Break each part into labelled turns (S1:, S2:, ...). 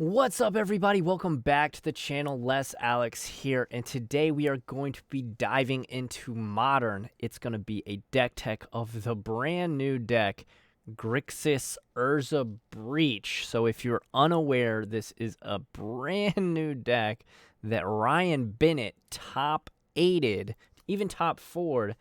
S1: What's up, everybody? Welcome back to the channel. Alex here, and today we are going to be diving into Modern. It's going to be a deck tech of the brand new deck, Grixis Urza Breach. So if you're unaware, this is a brand new deck that Ryan Bennett top 8'd, even top 4'd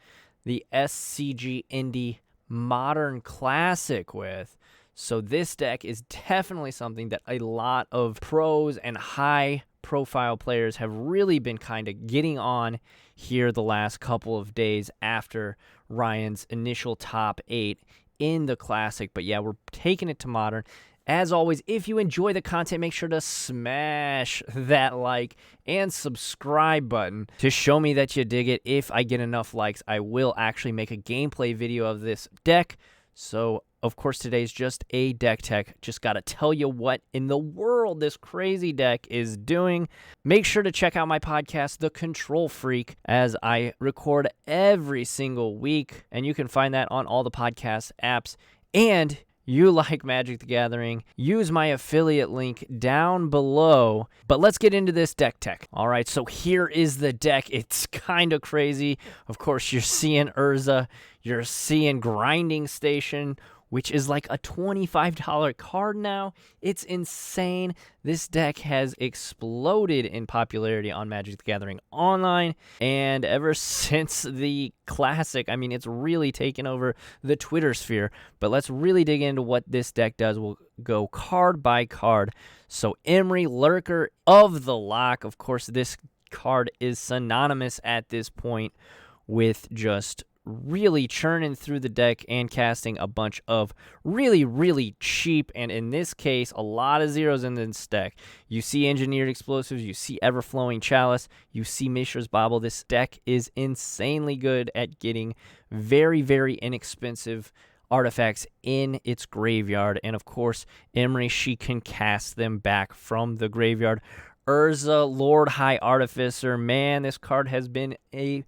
S1: the SCG Indie Modern Classic with. So this deck is definitely something that a lot of pros and high-profile players have really been kind of getting on here the last couple of days after Ryan's initial top 8 in the Classic. But yeah, we're taking it to Modern. As always, if you enjoy the content, make sure to smash that like and subscribe button to show me that you dig it. If I get enough likes, I will actually make a gameplay video of this deck. So, of course, today's just a deck tech. Just got to tell you what in the world this crazy deck is doing. Make sure to check out my podcast, The Control Freak, as I record every single week. And you can find that on all the podcast apps. And you like Magic the Gathering, use my affiliate link down below. But let's get into this deck tech. All right, so here is the deck. It's kind of crazy. Of course, you're seeing Urza. You're seeing Grinding Station, which is like a $25 card now. It's insane. This deck has exploded in popularity on Magic the Gathering Online, and ever since the Classic, I mean, it's really taken over the Twitter sphere. But let's really dig into what this deck does. We'll go card by card. So Emery, Lurker of the Lock. Of course, this card is synonymous at this point with just really churning through the deck and casting a bunch of really cheap, and in this case, a lot of zeros in this deck. You see Engineered Explosives, you see Everflowing Chalice, you see Mishra's Bauble. This deck is insanely good at getting very inexpensive artifacts in its graveyard, and of course, Emery, she can cast them back from the graveyard. Urza, Lord High Artificer, man, this card has been a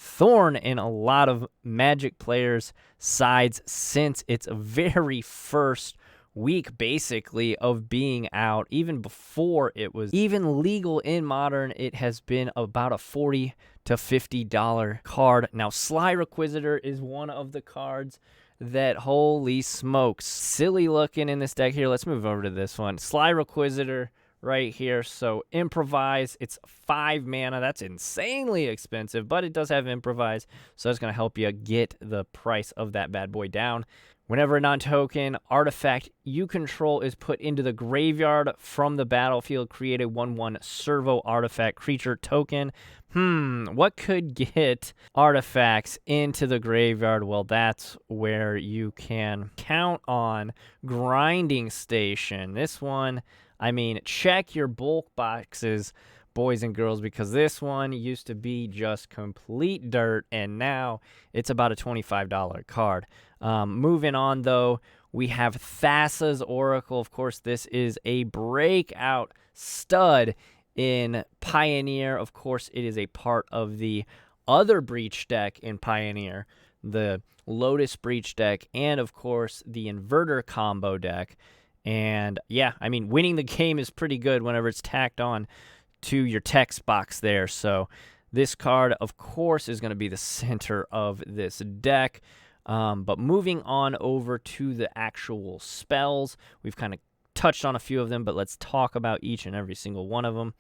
S1: thorn in a lot of Magic players' sides since its very first week, basically, of being out. Even before it was even legal in Modern, it has been about a $40 to $50 card. Now, Sly Requisitor is one of the cards that, holy smokes, silly looking in this deck here. Let's move over to this one. Sly Requisitor right here. So Improvise, it's 5 mana. That's insanely expensive, but it does have Improvise, so that's going to help you get the price of that bad boy down. Whenever a non-token artifact you control is put into the graveyard from the battlefield, create a 1/1 servo artifact creature token. What could get artifacts into the graveyard? Well, that's where you can count on Grinding Station. This one, I mean, check your bulk boxes, boys and girls, because this one used to be just complete dirt, and now it's about a $25 card. Moving on, though, we have Thassa's Oracle. Of course, this is a breakout stud in Pioneer. Of course, it is a part of the other Breach deck in Pioneer, the Lotus Breach deck, and, of course, the Inverter combo deck. And yeah, I mean, winning the game is pretty good whenever it's tacked on to your text box there. So this card, of course, is going to be the center of this deck. But moving on over to the actual spells, we've kind of touched on a few of them, but let's talk about each and every single one of them.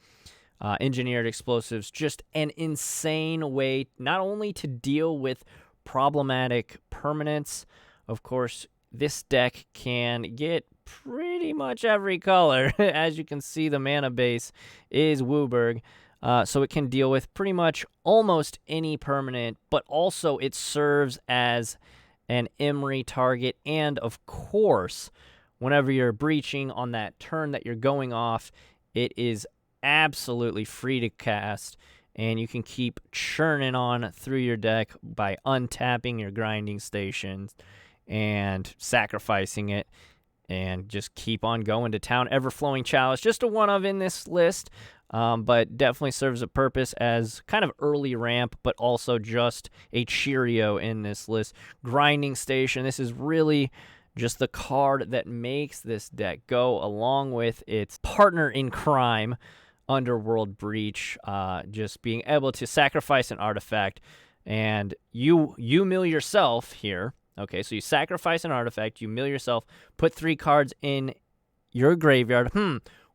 S1: Engineered Explosives, just an insane way not only to deal with problematic permanents. Of course, this deck can get pretty much every color. As you can see, the mana base is Wooburg, so it can deal with pretty much almost any permanent, but also it serves as an Emery target, and of course, whenever you're breaching on that turn that you're going off, it is absolutely free to cast, and you can keep churning on through your deck by untapping your Grinding Stations and sacrificing it, and just keep on going to town. Everflowing Chalice, just a one of in this list, but definitely serves a purpose as kind of early ramp, but also just a Cheerio in this list. Grinding Station, this is really just the card that makes this deck go, along with its partner in crime, Underworld Breach, just being able to sacrifice an artifact, and you mill yourself here. Okay, so you sacrifice an artifact, you mill yourself, put 3 cards in your graveyard.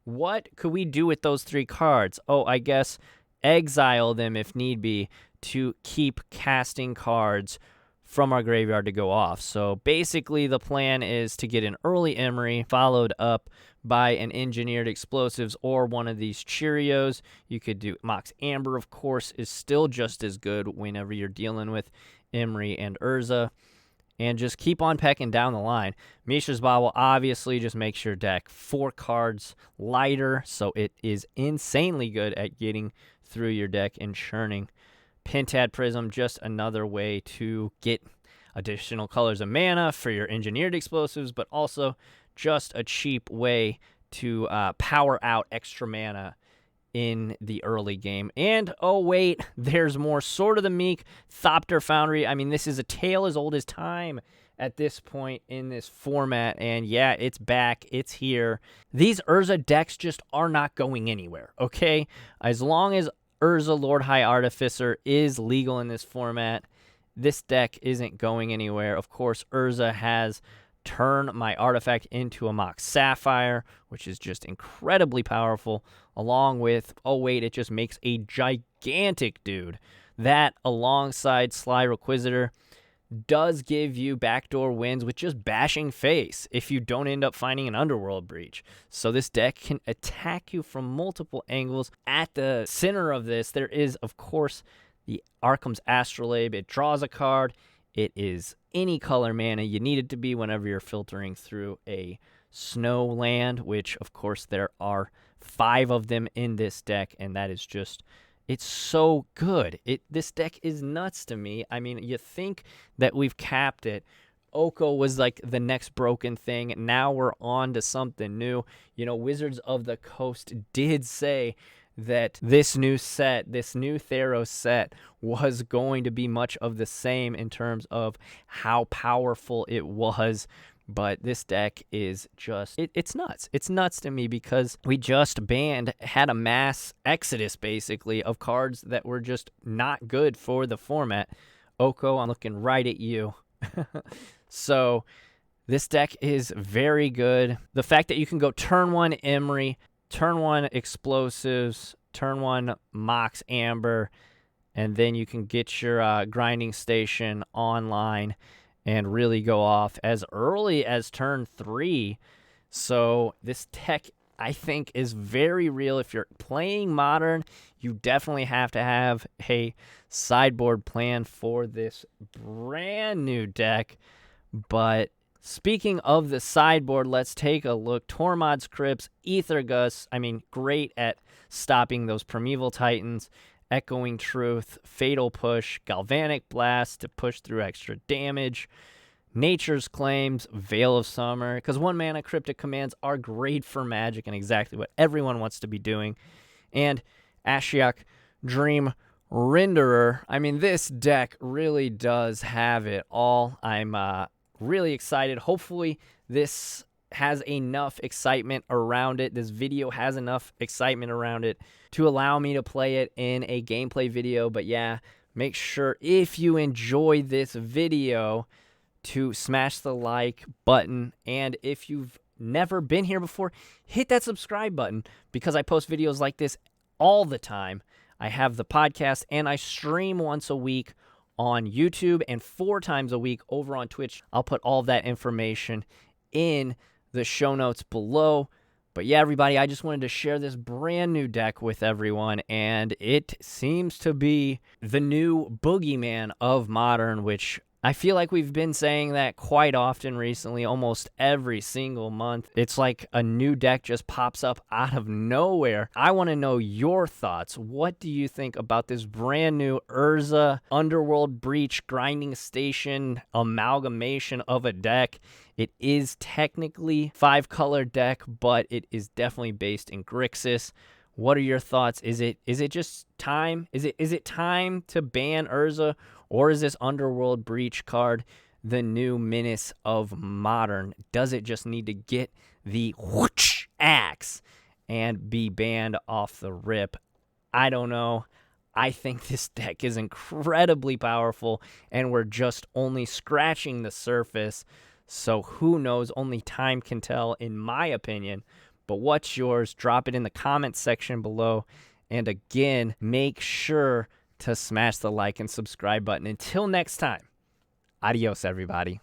S1: What could we do with those 3 cards? Oh, I guess exile them if need be to keep casting cards from our graveyard to go off. So basically the plan is to get an early Emery followed up by an Engineered Explosives or one of these Cheerios. You could do Mox Amber, of course, is still just as good whenever you're dealing with Emery and Urza. And just keep on pecking down the line. Mishra's Bauble obviously just makes your deck 4 cards lighter, so it is insanely good at getting through your deck and churning. Pentad Prism, just another way to get additional colors of mana for your Engineered Explosives, but also just a cheap way to power out extra mana in the early game. And, oh wait, there's more. Sword of the Meek, Thopter Foundry. I mean, this is a tale as old as time at this point in this format, and yeah, it's back. It's here. These Urza decks just are not going anywhere, okay? As long as Urza Lord High Artificer is legal in this format, this deck isn't going anywhere. Of course, Urza has turned my artifact into a Mox Sapphire, which is just incredibly powerful, along with, oh wait, it just makes a gigantic dude. That, alongside Sly Requisitor, does give you backdoor wins with just bashing face if you don't end up finding an Underworld Breach. So this deck can attack you from multiple angles. At the center of this, there is, of course, the Arkham's Astrolabe. It draws a card. It is any color mana you need it to be whenever you're filtering through a snow land, which, of course, there are 5 of them in this deck, and that is just... it's so good. This deck is nuts to me. I mean, you think that we've capped it. Oko was like the next broken thing. Now we're on to something new. You know, Wizards of the Coast did say that this new set, this new Theros set, was going to be much of the same in terms of how powerful it was. But this deck is just, it's nuts. It's nuts to me because we just had a mass exodus, basically, of cards that were just not good for the format. Oko, I'm looking right at you. So this deck is very good. The fact that you can go turn 1 Emery, turn 1 Explosives, turn 1 Mox Amber, and then you can get your grinding station online and really go off as early as turn 3. So this deck, I think, is very real. If you're playing Modern, you definitely have to have a sideboard plan for this brand new deck. But speaking of the sideboard, let's take a look. Tormod's Crypts, Aether Gust, I mean, great at stopping those Primeval Titans. Echoing Truth, Fatal Push, Galvanic Blast to push through extra damage, Nature's Claims, Veil of Summer, because 1-mana Cryptic Commands are great for Magic and exactly what everyone wants to be doing, and Ashiok Dream Renderer. I mean, this deck really does have it all. I'm really excited. Hopefully, this has enough excitement around it. This video has enough excitement around it to allow me to play it in a gameplay video. But yeah, make sure if you enjoy this video to smash the like button. And if you've never been here before, hit that subscribe button because I post videos like this all the time. I have the podcast and I stream once a week on YouTube and 4 times a week over on Twitch. I'll put all of that information in the show notes below. But yeah, everybody, I just wanted to share this brand new deck with everyone, and it seems to be the new boogeyman of Modern, which I feel like we've been saying that quite often recently, almost every single month. It's like a new deck just pops up out of nowhere. I want to know your thoughts. What do you think about this brand new Urza Underworld Breach grinding station amalgamation of a deck? It is technically 5-color deck, but it is definitely based in Grixis. What are your thoughts? Is it just time? Is it time to ban Urza, or is this Underworld Breach card the new menace of Modern? Does it just need to get the whoosh axe and be banned off the rip? I don't know. I think this deck is incredibly powerful, and we're just only scratching the surface. So who knows? Only time can tell, in my opinion. But what's yours? Drop it in the comments section below. And again, make sure to smash the like and subscribe button. Until next time, adios, everybody.